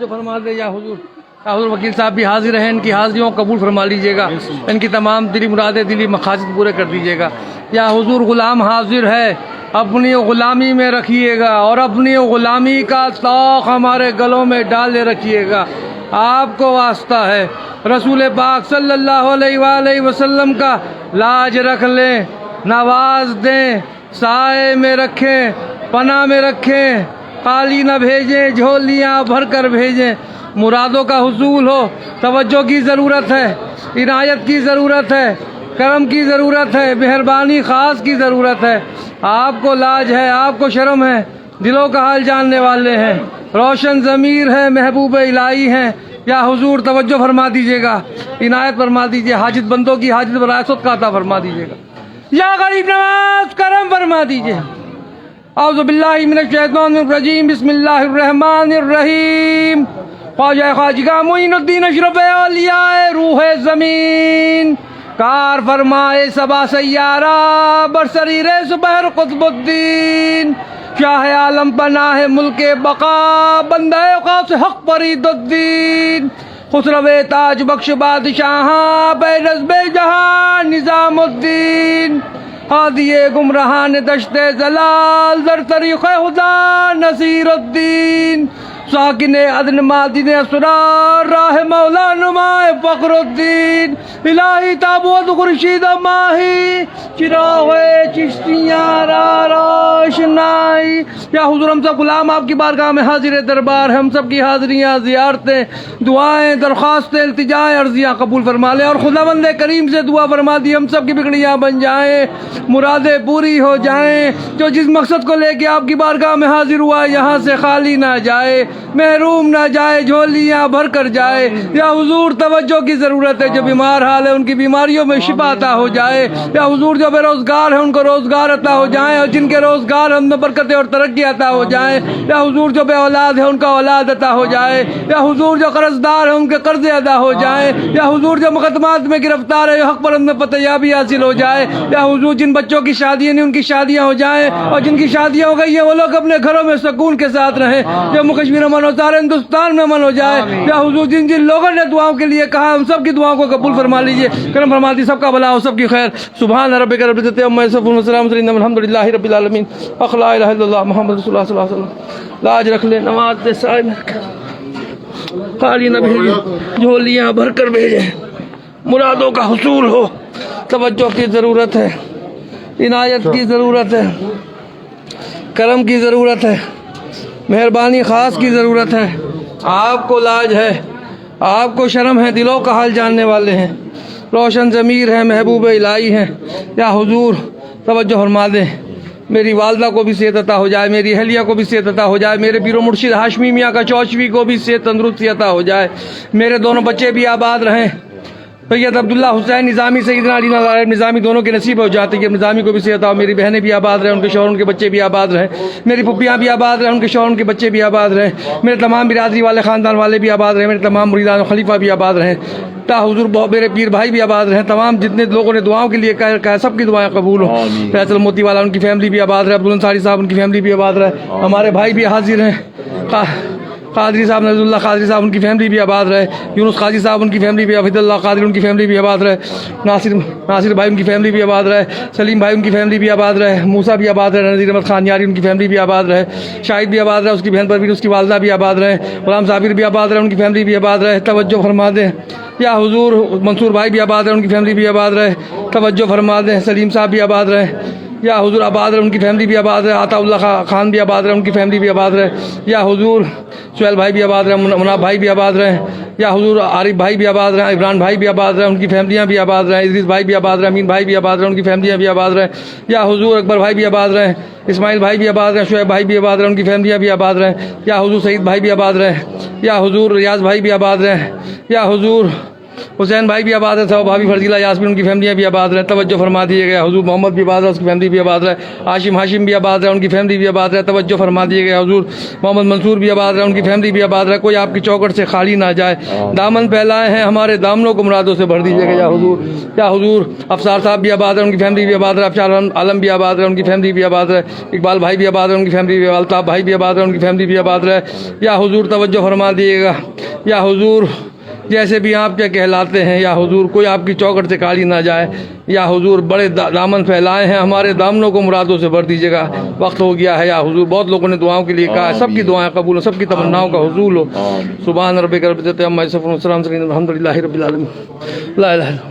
توجہ فرما دے یا حضور وکیل صاحب بھی حاضر ہیں، ان کی حاضریوں کو قبول فرما لیجیے گا، ان کی تمام دلی مرادیں دلی مقاصد پورے کر دیجیے گا یا حضور۔ غلام حاضر ہے، اپنی غلامی میں رکھیے گا اور اپنی غلامی کا طوق ہمارے گلوں میں ڈالے رکھیے گا۔ آپ کو واسطہ ہے، رسول پاک صلی اللہ علیہ وآلہ وسلم کا لاج رکھ لیں، نواز دیں، سائے میں رکھیں، پناہ میں رکھیں، خالی نہ بھیجیں، جھولیاں بھر کر بھیجیں۔ مرادوں کا حصول ہو، توجہ کی ضرورت ہے، عنایت کی ضرورت ہے، کرم کی ضرورت ہے، مہربانی خاص کی ضرورت ہے۔ آپ کو لاج ہے، آپ کو شرم ہے، دلوں کا حال جاننے والے ہیں، روشن ضمیر ہے، محبوب الہی ہیں یا حضور توجہ فرما دیجیے گا، عنایت فرما دیجیے، حاجت بندوں کی حاجت برائست کا عطا فرما دیجیے گا یا غریب نواز کرم فرما دیجیے۔ اعوذ باللہ من الشیطان الرجیم، بسم اللہ الرحمن الرحیم۔ خواجہ خواجگاہ معین الدین اشرف اولیاء روح زمین، کار فرمائے سبا سیارہ برسریر سپہر قطب الدین، شاہ عالم پناہ ملک بقا بندہ خاص حق فرید الدین، خسرو تاج بخش بادشاہاں بے نظم جہاں نظام الدین، ہادی گمراہان دشت زلال در طریق خدا نصیر الدین، ساکن عدن مادن اسرار راہ مولا نمائے فخر الدین، الہی تابوت خورشید ماہی چراغ چشتیاں را روشنائی یا حضور۔ ہم سب غلام آپ کی بارگاہ میں حاضر دربار ہیں، ہم سب کی حاضریاں، زیارتیں، دعائیں، درخواستیں، التجائیں، عرضیاں قبول فرما لیں اور خداوند کریم سے دعا فرما دی ہم سب کی بگڑیاں بن جائیں، مرادیں پوری ہو جائیں۔ جو جس مقصد کو لے کے آپ کی بارگاہ میں حاضر ہوا ہے یہاں سے خالی نہ جائے، محروم نہ جائے، جھولیاں بھر کر جائے یا حضور توجہ کی ضرورت ہے۔ جو بیمار حال ہے ان کی بیماریوں میں شفا عطا ہو جائے یا حضور۔ جو بے روزگار ہے ان کو روزگار عطا ہو جائیں اور جن کے روزگار ہم میں برکتیں اور ترقی عطا ہو جائیں یا حضور۔ جو بے اولاد ہے ان کا اولاد عطا ہو جائے یا حضور۔ جو قرض دار ہے ان کے قرضے ادا ہو جائیں یا حضور۔ جو مقدمات میں گرفتار ہے حق پر میں فتح یابی حاصل ہو جائے یا حضور۔ جن بچوں کی شادیاں نہیں ان کی شادیاں ہو جائیں اور جن کی شادیاں ہو گئی ہیں وہ لوگ اپنے گھروں میں سکون کے ساتھ رہیں۔ جموں کشمیر امن ہو، سارے ہندوستان میں امن ہو جائے یا حضور۔ جن جن لوگوں نے دعاؤں کے لیے کہا ہم سب کی دعاؤں کو قبول فرما لیجیے، کرم فرما دی، سب کا بھلا ہو، سب کی خیر۔ سبحان ربک رب العزت عما یصفون وسلام علی المرسلین والحمد للہ رب العالمین۔ لا الہ الا اللہ محمد رسول اللہ صلی اللہ علیہ وسلم۔ لاج رکھ لے، نماز دے، سائے میں خالی نہ بھیجیں، جھولیاں بھر کر بھیجیں، مرادوں کا حصول ہو۔ توجہ کی ضرورت ہے، عنایت کی ضرورت ہے، کرم کی ضرورت ہے، مہربانی خاص کی ضرورت ہے۔ آپ کو لاج ہے، آپ کو شرم ہے، دلوں کا حال جاننے والے ہیں، روشن ضمیر ہے، محبوب الہی ہیں یا حضور توجہ فرما دیں۔ میری والدہ کو بھی صحت عطا ہو جائے، میری اہلیہ کو بھی صحت عطا ہو جائے، میرے پیر و مرشد ہاشمی میاں کا چوچوی کو بھی صحت تندرستی عطا ہو جائے، میرے دونوں بچے بھی آباد رہیں، سید عبداللہ حسین نظامی، سیدنا علی نظامی دونوں کے نصیب ہو جاتے کہ نظامی کو بھی صحت ہو، میری بہنیں بھی آباد رہیں، ان کے شوہر ان کے بچے بھی آباد رہیں، میری پھپھیاں بھی آباد رہیں، ان کے شوہر ان کے بچے بھی آباد رہیں، میرے تمام برادری والے خاندان والے بھی آباد رہیں، میرے تمام مریدان و خلیفہ بھی آباد رہیں، تا حضور میرے پیر بھائی بھی آباد رہیں، تمام جتنے لوگوں نے دعاؤں کے لیے کہا سب کی دعائیں قبول ہوں۔ فیصل موتی والا ان کی فیملی بھی آباد رہے، عبدالانصاری صاحب ان کی فیملی بھی آباد رہے، ہمارے بھائی بھی حاضر ہیں، قادری صاحب نظر اللہ قادری صاحب ان کی فیملی بھی آباد رہے، یونس قاضی صاحب ان کی فیملی بھی، حفیظ اللہ قادری ان کی فیملی بھی آباد رہے، ناصر بھائی ان کی فیملی بھی آباد رہے، سلیم بھائی ان کی فیملی بھی آباد رہے، موسیٰ بھی آباد رہے، نذیر احمد خان یاری ان کی فیملی بھی آباد رہے، شاہد بھی آباد رہے، اس کی بہن پروین اس کی والدہ بھی آباد رہے، غلام صابر بھی آباد رہے، ان کی فیملی بھی آباد رہے۔ توجہ فرما دیں یا حضور۔ منصور بھائی بھی آباد رہے، ان کی فیملی بھی آباد رہے، توجہ فرما دیں۔ سلیم صاحب بھی آباد رہے یا حضور، آباد رہے، ان کی فیملی بھی آباد رہے۔ عطا اللہ خان بھی آباد رہے، ان کی فیملی بھی آباد رہے یا حضور۔ سہیل بھائی بھی آباد رہے، مناب بھائی بھی آباد رہے یا حضور۔ عارف بھائی بھی آباد رہے، عمران بھائی بھی آباد رہے، ان کی فیملیاں بھی آباد رہے۔ ادریس بھائی بھی آباد رہے، امین بھائی بھی آباد رہے، ان کی فیملیاں بھی آباد رہے یا حضور۔ اکبر بھائی بھی آباد رہے، اسماعیل بھائی بھی آباد رہے، شعیب بھائی بھی آباد رہے، ان کی فیملیاں بھی آباد رہے یا حضور۔ سعید بھائی بھی آباد رہے یا حضور۔ ریاض بھائی بھی آباد رہے یا حضور۔ حسین بھائی بھی آباد ہے, صاحب بھابھی فرزیلہ یاسمین ان کی فیملیاں بھی آباد رہے, توجہ فرما دیے گئے. حضور محمد بھی آباد ہے, اس کی فیملی بھی آباد رہے. ہاشم بھی آباد ہے, ان کی فیملی بھی آباد رہے, توجہ فرما دیے گئے. حضور محمد منصور بھی آباد رہے, ان کی فیملی بھی آباد رہے. کوئی آپ کی چوکٹ سے خالی نہ جائے. دامن پھیلائے ہیں ہمارے دامنوں کو مرادوں سے بھر دیجیے گا یا حضور. یا حضور افسار صاحب بھی آباد ہے, ان کی فیملی بھی آباد رہے. افشار عالم بھی آباد رہے, ان کی فیملی بھی آباد رہے. اقبال بھائی بھی آباد ہے, ان کی فیملی بھی. الطاف بھائی بھی آباد ہے, ان کی فیملی بھی آباد رہے. یا حضور توجہ فرما دیے گا. یا حضور جیسے بھی آپ کیا کہلاتے ہیں یا حضور, کوئی آپ کی چوکٹ سے کالی نہ جائے. یا حضور بڑے دامن پھیلائے ہیں ہمارے دامنوں کو مرادوں سے بھر دیجیے گا. وقت ہو گیا ہے یا حضور, بہت لوگوں نے دعاؤں کے لیے کہا ہے, سب کی دعائیں قبول ہو, سب کی تمناؤں کا حصول ہو. سبحان ربک رب العزت عما یصفون, السلام علیکم, الحمد للہ رب العالمین, لا الہ الا اللہ.